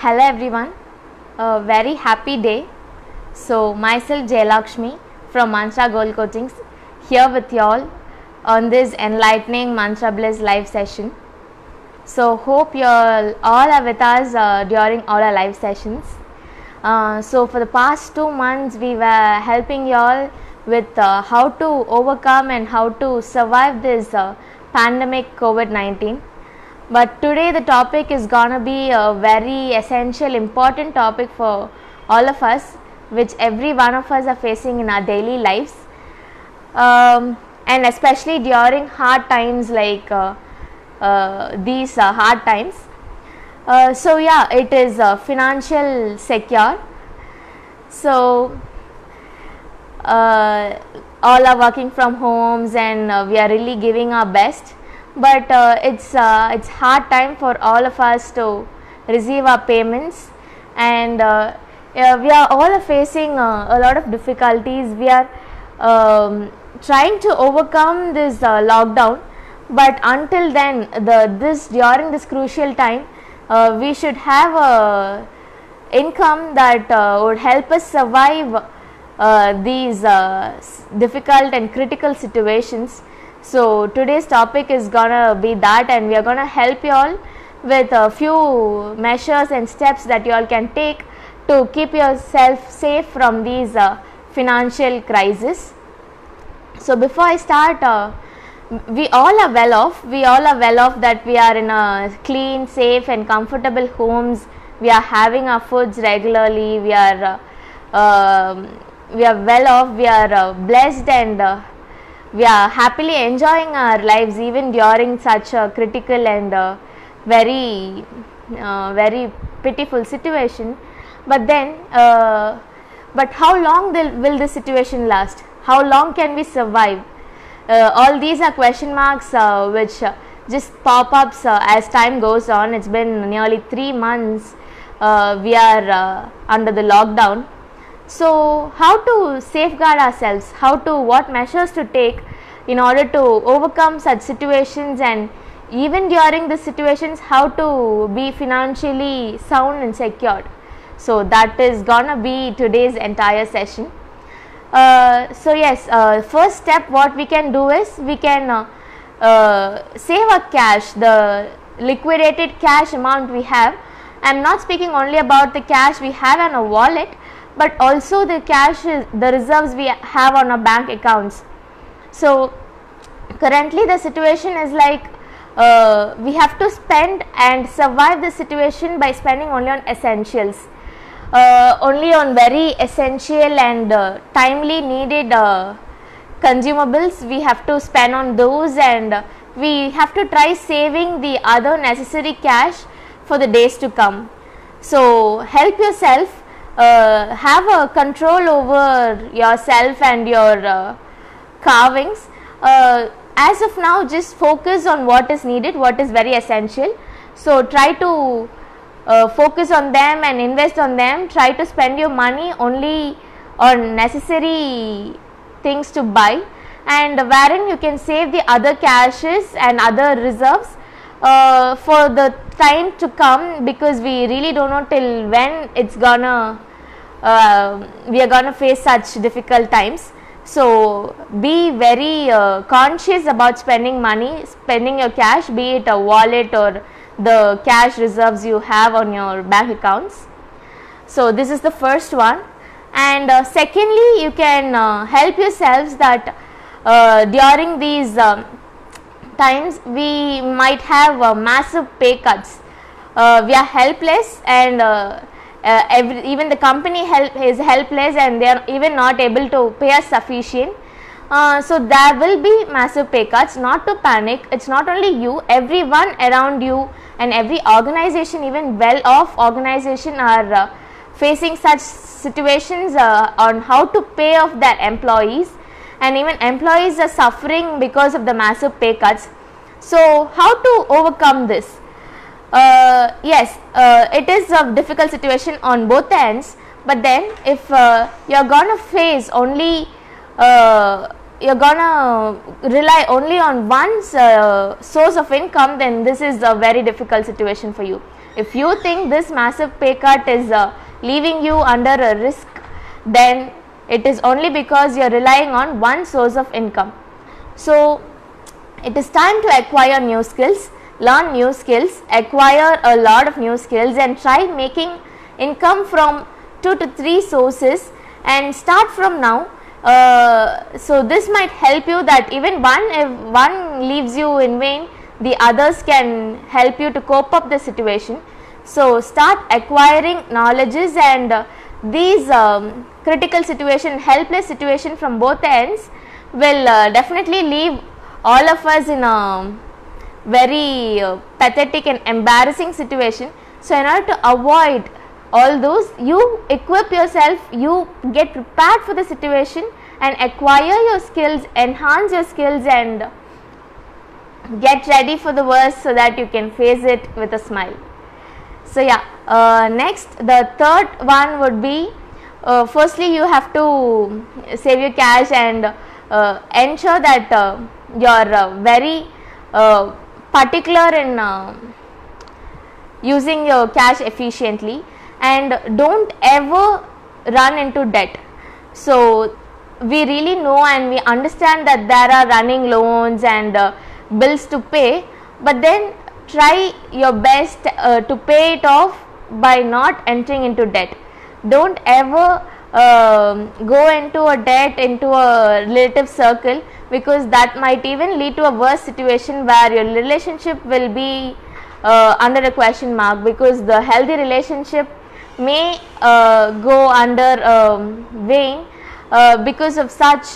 Hello everyone, a very happy day. So myself Jayalakshmi from Mantra Gold Coachings here with you all on this enlightening Mantra Bliss live session. So hope you all are with us during all our live sessions. So for the past 2 months we were helping you all with how to overcome and how to survive this pandemic COVID-19. But today the topic is gonna be a very essential important topic for all of us, which every one of us are facing in our daily lives, and especially during hard times like these hard times. So yeah, it is financial secure. So all are working from homes and we are really giving our best, but it's hard time for all of us to receive our payments, and we are all facing a lot of difficulties. We are trying to overcome this lockdown, but until then during this crucial time we should have a income that would help us survive these difficult and critical situations. So today's topic is gonna be that, and we are gonna help you all with a few measures and steps that you all can take to keep yourself safe from these financial crisis. So before I start, we all are well off. We all are well off that we are in a clean, safe and comfortable homes. We are having our foods regularly. We are well off. We are blessed, and we are happily enjoying our lives even during such a critical and very pitiful situation. But then, but how long will this situation last? How long can we survive? All these are question marks which just pop up as time goes on. It's been nearly 3 months we are under the lockdown. So how to safeguard ourselves, what measures to take in order to overcome such situations, and even during the situations how to be financially sound and secured. So that is gonna be today's entire session. So yes, first step what we can do is we can save our cash, the liquidated cash amount we have. I am not speaking only about the cash we have in a wallet, but also the cash, the reserves we have on our bank accounts. So currently the situation is like we have to spend and survive the situation by spending only on essentials, only on very essential and timely needed consumables. We have to spend on those, and we have to try saving the other necessary cash for the days to come. So help yourself, have a control over yourself and your carvings. As of now, just focus on what is needed, what is very essential. So try to focus on them and invest on them. Try to spend your money only on necessary things to buy, and wherein you can save the other cashes and other reserves for the time to come, because we really don't know till when it's gonna we are gonna face such difficult times. So be very conscious about spending money, spending your cash, be it a wallet or the cash reserves you have on your bank accounts. So this is the first one. And secondly, you can help yourselves that during these times we might have massive pay cuts. We are helpless, and even the company is helpless, and they are even not able to pay us sufficient. So there will be massive pay cuts. Not to panic. It's not only you, everyone around you and every organization, even well off organization, are facing such situations on how to pay off their employees, and even employees are suffering because of the massive pay cuts. So how to overcome this? Yes, it is a difficult situation on both ends, but then if you are gonna face only you're gonna rely only on one source of income, then this is a very difficult situation for you. If you think this massive pay cut is leaving you under a risk, then it is only because you are relying on one source of income. So it is time to acquire new skills, learn new skills, acquire a lot of new skills, and try making income from 2 to 3 sources and start from now. So this might help you that even if one leaves you in vain, the others can help you to cope up the situation. So start acquiring knowledges, and these critical situation, helpless situation from both ends will definitely leave all of us in a very pathetic and embarrassing situation. So in order to avoid all those, you equip yourself, you get prepared for the situation and acquire your skills, enhance your skills, and get ready for the worst so that you can face it with a smile. So yeah, next, the third one would be, firstly you have to save your cash and ensure that you are very particular in using your cash efficiently, and don't ever run into debt. So we really know and we understand that there are running loans and bills to pay, but then try your best to pay it off by not entering into debt. Don't ever go into a debt, into a relative circle, because that might even lead to a worse situation where your relationship will be under a question mark, because the healthy relationship may go under vain because of such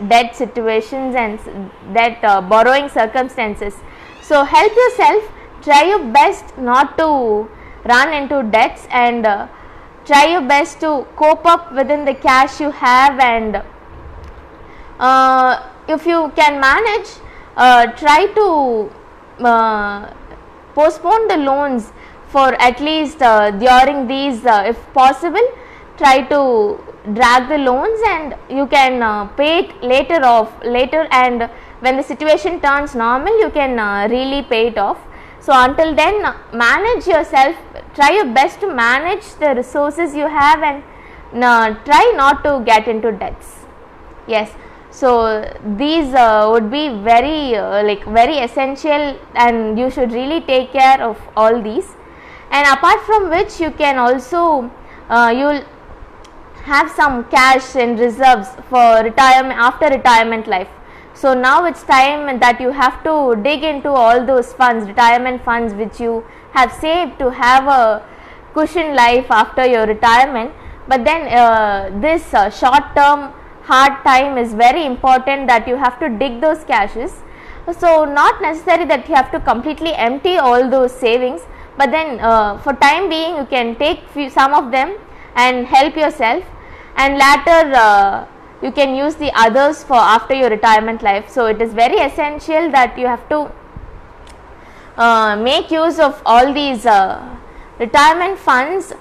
debt situations and that borrowing circumstances. So help yourself, try your best not to run into debts, and try your best to cope up within the cash you have, and if you can manage, try to postpone the loans for at least during these, if possible, try to drag the loans, and you can pay it later, and when the situation turns normal, you can really pay it off. So until then, manage yourself, try your best to manage the resources you have, and try not to get into debts. Yes, so these would be very very essential, and you should really take care of all these. And apart from which, you can also you'll have some cash in reserves for retirement, after retirement life. So now it's time that you have to dig into all those funds, retirement funds, which you have saved to have a cushion life after your retirement. But then this short term hard time is very important, that you have to dig those cashes. So not necessary that you have to completely empty all those savings, but then for time being you can take some of them and help yourself, and later you can use the others for after your retirement life. So it is very essential that you have to make use of all these retirement funds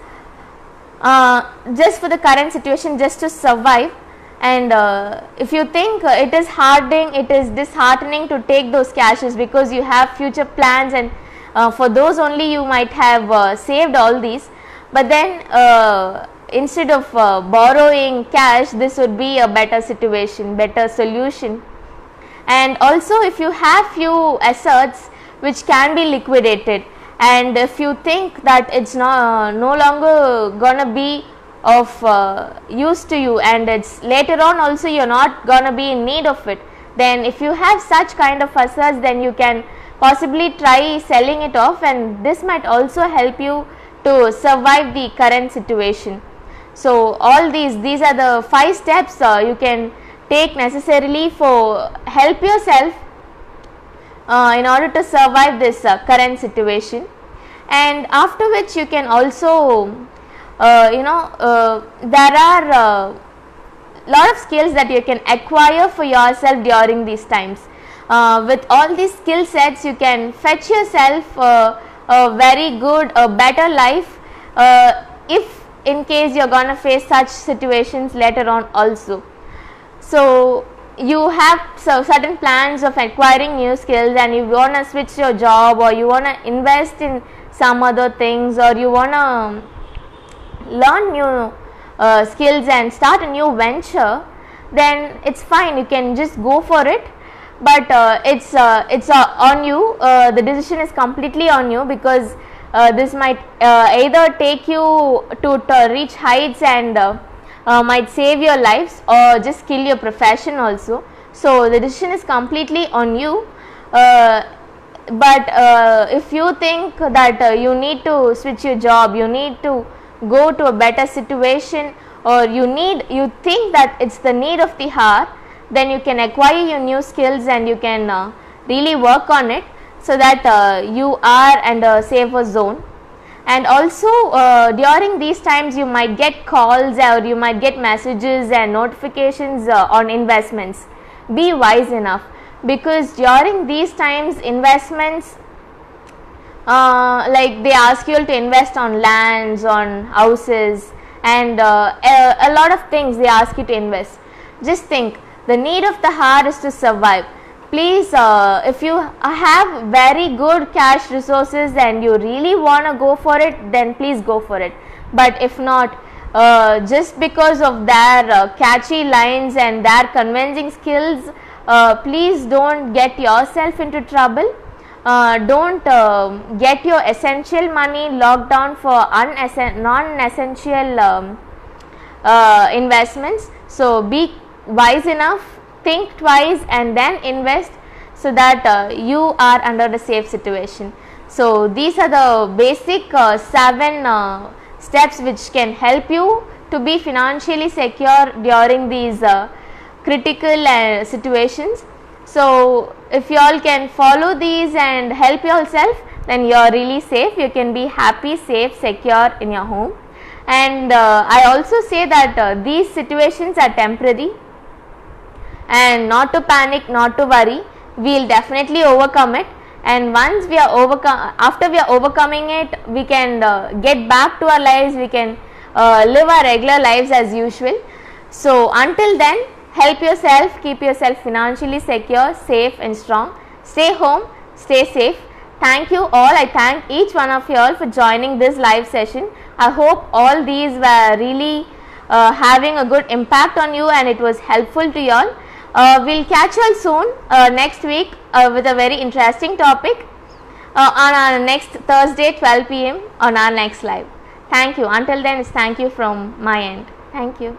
just for the current situation, just to survive. And if you think it is disheartening to take those cashes because you have future plans, and for those only you might have saved all these, but then instead of borrowing cash, this would be a better situation, better solution. And also, if you have few assets which can be liquidated, and if you think that it's no longer gonna be of use to you, and it's later on also you're not gonna be in need of it, then if you have such kind of assets, then you can possibly try selling it off, and this might also help you to survive the current situation. So all these are the 5 steps you can take necessarily for help yourself in order to survive this current situation. And after which, you can also there are lot of skills that you can acquire for yourself during these times. With all these skill sets, you can fetch yourself a very good, a better life, if in case you're gonna face such situations later on also. So you have certain plans of acquiring new skills, and you wanna switch your job, or you wanna invest in some other things, or you want to learn new skills and start a new venture, then it's fine, you can just go for it. But it's on you. The decision is completely on you, because this might either take you to reach heights and might save your lives, or just kill your profession also. So the decision is completely on you. But if you think that you need to switch your job, you need to go to a better situation, or you think that it's the need of the hour, then you can acquire your new skills and you can really work on it, so that you are in a safer zone. And also during these times you might get calls, or you might get messages and notifications on investments. Be wise enough, because during these times investments, like they ask you to invest on lands, on houses, and a lot of things they ask you to invest. Just think, the need of the hour is to survive. Please, if you have very good cash resources and you really want to go for it, then please go for it. But if not, just because of their catchy lines and their convincing skills, please don't get yourself into trouble. Don't get your essential money locked down for non-essential investments. So be wise enough, think twice and then invest, so that you are under a safe situation. So these are the basic 7 steps which can help you to be financially secure during these critical situations. So if you all can follow these and help yourself, then you are really safe. You can be happy, safe, secure in your home. And I also say that these situations are temporary, and not to panic, not to worry. We will definitely overcome it, and once we are after we are overcoming it, we can get back to our lives. We can live our regular lives as usual. So until then, help yourself, keep yourself financially secure, safe and strong. Stay home, stay safe. Thank you all. I thank each one of you all for joining this live session. I hope all these were really having a good impact on you and it was helpful to you all. We'll catch you all soon next week with a very interesting topic on our next Thursday 12 p.m. on our next live. Thank you. Until then, it's thank you from my end. Thank you.